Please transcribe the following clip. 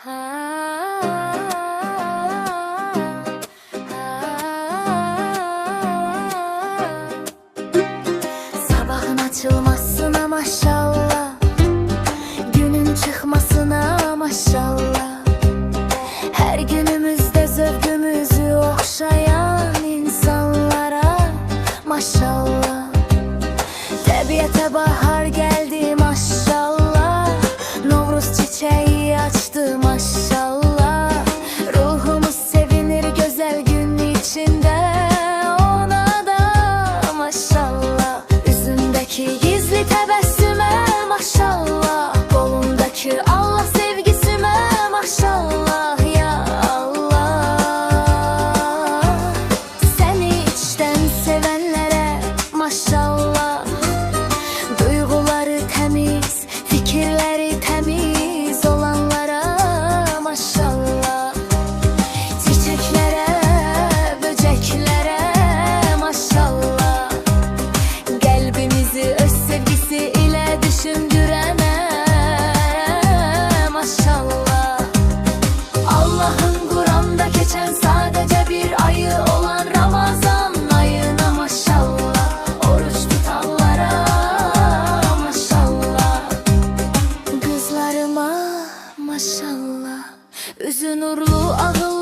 Sabahın açılmasına maşallah, günün çıkmasına maşallah. Her günümüzde zevkümüzü okşayan insanlara maşallah. Tabiate bahar geldi maşallah, Novruz çiçeği açtı maşallah. Ruhumuz sevinir güzel gün içinde, ona da maşallah. Yüzündeki gizli tebessüme maşallah, kolundaki Allah sevgisime maşallah ya Allah. Seni içten sevenlere maşallah, duyguları temiz, fikirleri temiz olanlara maşallah. Çiçeklere, böceklere maşallah, kalbimizi öz sevgisi ile düşündürene maşallah. Allah'ın Kur'an'da geçen sadece bir ayı olan Ramazan ayına maşallah. Oruç tutanlara maşallah. Kızlarıma maşallah, üzü nurlu ağıl